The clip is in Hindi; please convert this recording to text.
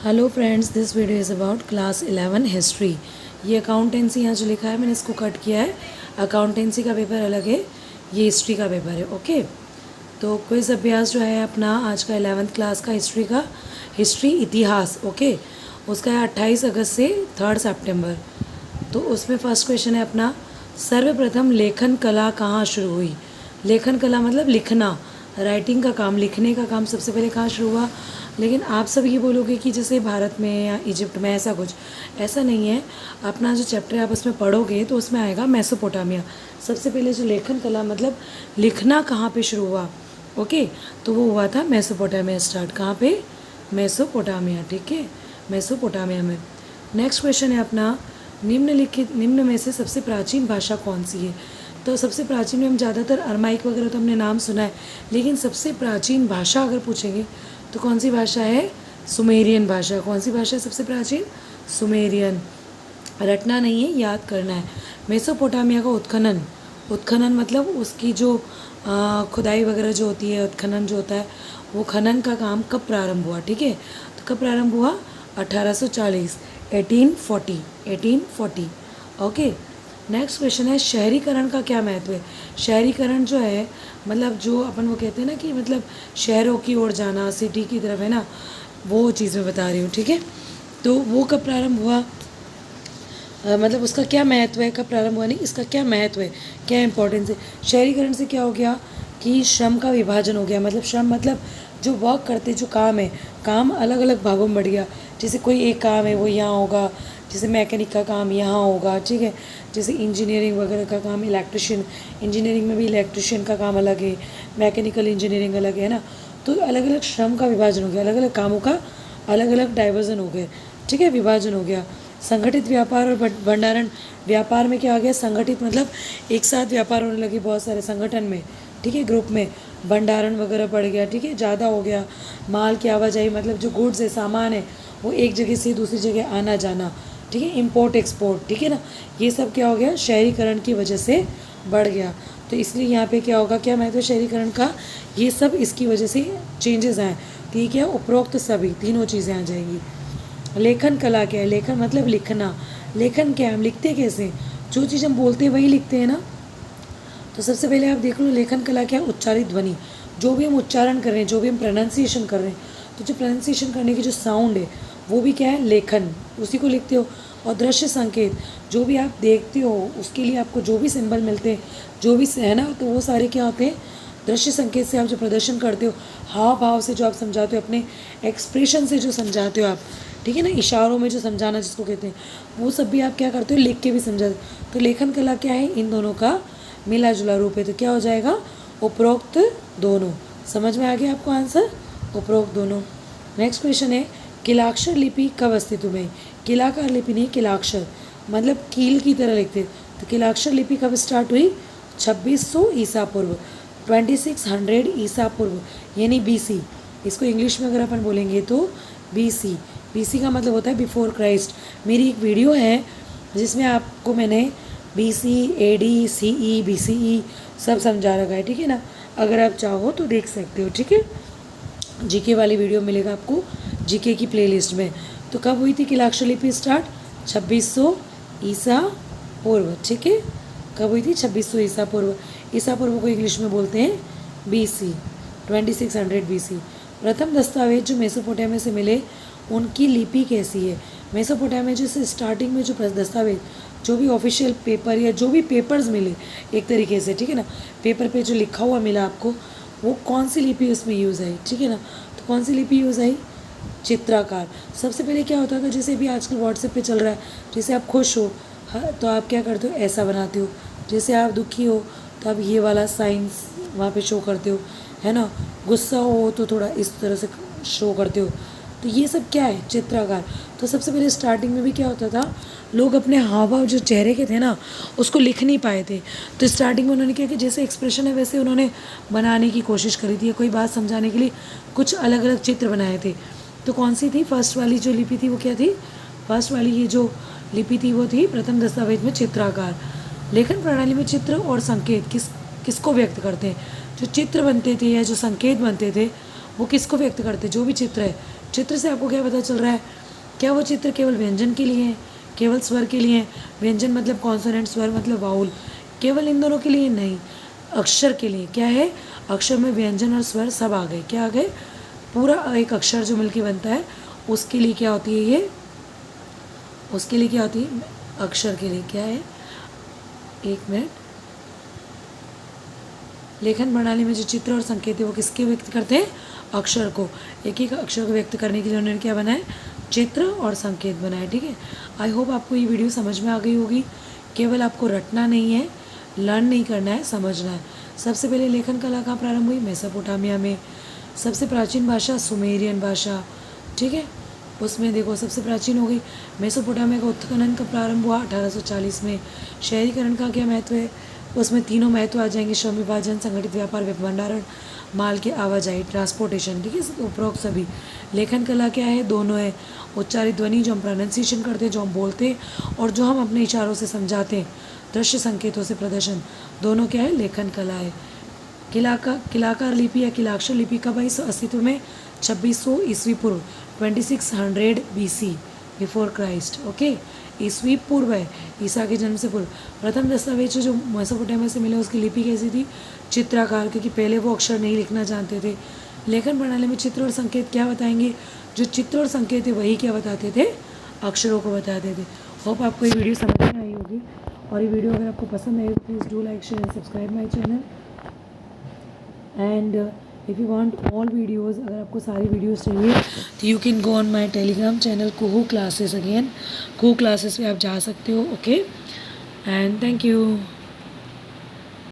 Hello friends, this video is about class 11 history. ये अकाउंटेंसी यहाँ जो लिखा है मैंने इसको कट किया है। अकाउंटेंसी का पेपर अलग है, ये हिस्ट्री का पेपर है। ओके, तो क्विज अभ्यास जो है अपना आज का 11th क्लास का हिस्ट्री इतिहास। ओके, उसका है 28 अगस्त से 3 सितंबर। तो उसमें फर्स्ट क्वेश्चन है अपना, सर्वप्रथम लेखन कला कहाँ शुरू हुई। लेखन कला मतलब लिखना, राइटिंग का काम, लिखने का काम सबसे पहले कहाँ शुरू हुआ। लेकिन आप सब ये बोलोगे कि जैसे भारत में या इजिप्ट में, ऐसा कुछ ऐसा नहीं है। अपना जो चैप्टर आप उसमें पढ़ोगे तो उसमें आएगा मेसोपोटामिया। सबसे पहले जो लेखन कला मतलब लिखना कहाँ पे शुरू हुआ, ओके, तो वो हुआ था मेसोपोटामिया स्टार्ट। कहाँ पे? मेसोपोटामिया। ठीक है, मेसोपोटामिया में। नेक्स्ट क्वेश्चन है अपना, निम्न में से सबसे प्राचीन भाषा कौन सी है। तो सबसे प्राचीन में हम ज़्यादातर अरमाइक वगैरह तो हमने नाम सुना है, लेकिन सबसे प्राचीन भाषा अगर पूछेंगे तो कौन सी भाषा है? सुमेरियन भाषा। कौन सी भाषा है सबसे प्राचीन? सुमेरियन। रटना नहीं है, याद करना है। मेसोपोटामिया का उत्खनन, उत्खनन मतलब उसकी जो खुदाई वगैरह जो होती है, उत्खनन जो होता है, वो खनन का काम कब प्रारंभ हुआ? ठीक है, तो कब प्रारंभ हुआ? 1840, 1840। ओके, नेक्स्ट क्वेश्चन है, शहरीकरण का क्या महत्व है। शहरीकरण जो है मतलब जो अपन वो कहते हैं ना कि मतलब शहरों की ओर जाना, सिटी की तरफ, है ना, वो चीज़ मैं बता रही हूँ। ठीक है, तो वो कब प्रारंभ हुआ, मतलब उसका क्या महत्व है, कब प्रारंभ हुआ नहीं, इसका क्या महत्व है, क्या इंपॉर्टेंस है। शहरीकरण से क्या हो गया कि श्रम का विभाजन हो गया। मतलब श्रम मतलब जो वर्क करते, जो काम है, काम अलग अलग भागों में बढ़ गया। जैसे कोई एक काम है वो यहाँ होगा, जैसे मैकेनिक का काम यहाँ होगा, ठीक है, जैसे इंजीनियरिंग वगैरह का काम, इलेक्ट्रिशियन, इंजीनियरिंग में भी इलेक्ट्रिशियन का काम अलग है, मैकेनिकल इंजीनियरिंग अलग है ना। तो अलग अलग श्रम का विभाजन हो गया, अलग अलग कामों का अलग अलग डाइवर्जन हो गए। ठीक है, विभाजन हो गया। संगठित व्यापार और भंडारण, व्यापार में क्या आ गया? संगठित मतलब एक साथ व्यापार होने लगे बहुत सारे संगठन में, ठीक है, ग्रुप में। भंडारण वगैरह बढ़ गया, ठीक है, ज़्यादा हो गया। माल की आवाजाही मतलब जो गुड्स है, सामान है, वो एक जगह से दूसरी जगह आना जाना, ठीक है, इंपोर्ट एक्सपोर्ट, ठीक है ना, ये सब क्या हो गया? शहरीकरण की वजह से बढ़ गया। तो इसलिए यहाँ पे क्या होगा, क्या महत्व शहरीकरण का, ये सब इसकी वजह से चेंजेस आए। ठीक है, उपरोक्त सभी तीनों चीज़ें आ जाएंगी। लेखन कला क्या है? लेखन मतलब लिखना। लेखन क्या है? हम लिखते कैसे? जो चीज़ हम बोलते हैं वही लिखते हैं ना। तो सबसे पहले आप देख लो लेखन कला क्या है? उच्चारित ध्वनि, जो भी हम उच्चारण कर रहे हैं, जो भी हम प्रोनाउंसिएशन कर रहे हैं, तो जो प्रोनाउंसिएशन करने की जो साउंड है वो भी क्या है? लेखन, उसी को लिखते हो। और दृश्य संकेत, जो भी आप देखते हो उसके लिए आपको जो भी सिंबल मिलते हैं, जो भी है ना, तो वो सारे क्या होते हैं? दृश्य संकेत से आप जो प्रदर्शन करते हो, हाव भाव से जो आप समझाते हो, अपने एक्सप्रेशन से जो समझाते हो आप, ठीक है ना, इशारों में जो समझाना जिसको कहते हैं, वो सब भी आप क्या करते हो? लिख के भी समझाते हो। तो लेखन कला क्या है? इन दोनों का मिला जुला रूप है। तो क्या हो जाएगा? उपरोक्त दोनों। समझ में आ गया आपको आंसर? उपरोक्त दोनों। नेक्स्ट क्वेश्चन है, किलाक्षर लिपि कब अस्तित्व में? किलाकार लिपि नहीं, किलाक्षर मतलब कील की तरह लिखते। तो किलाक्षर लिपि कब स्टार्ट हुई? 2600 ईसा पूर्व, 2600 ईसा पूर्व, यानी BC। इसको इंग्लिश में अगर अपन बोलेंगे तो BC। BC का मतलब होता है बिफोर क्राइस्ट। मेरी एक वीडियो है जिसमें आपको मैंने BC, AD, CE, BCE सब समझा रखा है, ठीक है ना। अगर आप चाहो तो देख सकते हो, ठीक है। जीके वाली वीडियो मिलेगा आपको जीके की प्लेलिस्ट में। तो कब हुई थी किलाक्षर लिपि स्टार्ट? 2600 ईसा पूर्व, ठीक है। कब हुई थी? 2600 ईसा पूर्व। ईसा पूर्व को इंग्लिश में बोलते हैं BC, 2600 BC। प्रथम दस्तावेज जो मेसोपोटामिया से मिले उनकी लिपि कैसी है? मेसोपोटामिया जैसे स्टार्टिंग में जो दस्तावेज, जो भी ऑफिशियल पेपर या जो भी पेपर्स मिले एक तरीके से, ठीक है ना, पेपर पे जो लिखा हुआ मिला आपको, वो कौन सी लिपि उसमें यूज़ आई, ठीक है ना। तो कौन सी लिपि यूज़ आई? चित्राकार। सबसे पहले क्या होता था, जैसे भी आजकल व्हाट्सएप पे चल रहा है, जैसे आप खुश हो, हाँ, तो आप क्या करते हो? ऐसा बनाते हो। जैसे आप दुखी हो तो आप ये वाला साइंस वहाँ पे शो करते हो, है ना। गुस्सा हो तो थोड़ा इस तरह से शो करते हो। तो ये सब क्या है? चित्राकार। तो सबसे पहले स्टार्टिंग में भी क्या होता था, लोग अपने हाव भाव जो चेहरे के थे ना उसको लिख नहीं पाए थे। तो स्टार्टिंग में उन्होंने क्या कि जैसे एक्सप्रेशन है वैसे उन्होंने बनाने की कोशिश करी थी, कोई बात समझाने के लिए कुछ अलग अलग चित्र बनाए थे। तो कौन सी थी फर्स्ट वाली जो लिपि थी, वो क्या थी? फर्स्ट वाली ये जो लिपि थी वो थी प्रथम दस्तावेज में चित्राकार। लेखन प्रणाली में चित्र और संकेत किसको व्यक्त करते हैं? जो चित्र बनते थे या जो संकेत बनते थे वो किसको व्यक्त करते? जो भी चित्र है, चित्र से आपको क्या पता चल रहा है? क्या वो चित्र केवल व्यंजन के लिए है, केवल स्वर के लिए है? व्यंजन मतलब कॉन्सोनेंट, स्वर मतलब वाउल, केवल इन दोनों के लिए नहीं, अक्षर के लिए। क्या है? अक्षर में व्यंजन और स्वर सब आ गए। क्या आ गए? पूरा एक अक्षर जो मिलके बनता है उसके लिए क्या होती है ये? उसके लिए क्या होती है? अक्षर के लिए क्या है? एक मिनट। लेखन प्रणाली में जो चित्र और संकेत है वो किसके व्यक्त करते हैं? अक्षर को। एक एक अक्षर को व्यक्त करने के लिए उन्होंने क्या बनाया? चित्र और संकेत बनाए। ठीक है, आई होप आपको ये वीडियो समझ में आ गई होगी। केवल आपको रटना नहीं है, लर्न नहीं करना है, समझना है। सबसे पहले लेखन कला कहाँ प्रारंभ हुई? मेसोपोटामिया में। सबसे प्राचीन भाषा सुमेरियन भाषा। ठीक है, उसमें देखो सबसे प्राचीन हो गई मेसोपोटामिया का। उत्खनन का प्रारंभ हुआ 1840 में। शहरीकरण का क्या महत्व है? उसमें तीनों महत्व आ जाएंगे: श्रम विभाजन, संगठित व्यापार, भंडारण, माल की आवाजाही, ट्रांसपोर्टेशन। ठीक है, उपरोक्त सभी। लेखन कला क्या है? दोनों है, उच्चारित ध्वनि जो हम प्रोनाउंसिएशन करते हैं, जो हम बोलते हैं, और जो हम अपने इशारों से समझाते हैं, दृश्य संकेतों से प्रदर्शन, दोनों क्या है? लेखन कला है। किलाकार लिपि या किलाक्षर लिपि कब आई अस्तित्व में? 2600 ईस्वी पूर्व, 2600 BC, बिफोर क्राइस्ट। ओके, ईस्वी पूर्व है, ईसा के जन्म से पूर्व। प्रथम दस्तावेज जो मेसोपोटामिया से मिले उसकी लिपि कैसी थी? चित्राकार, क्योंकि पहले वो अक्षर नहीं लिखना जानते थे। लेखन प्रणाली में चित्र और संकेत क्या बताएंगे? जो चित्र और संकेत है वही क्या बताते थे? अक्षरों को बताते थे। होप आपको ये वीडियो समझ में आई होगी, और ये वीडियो अगर आपको पसंद आए तो please do like, share and subscribe my channel. And if you want all videos, अगर आपको सारी वीडियोज़ चाहिए तो you can go on my Telegram channel Kuhu classes. Again Kuhu classes पे आप जा सकते हो। Okay, and thank you.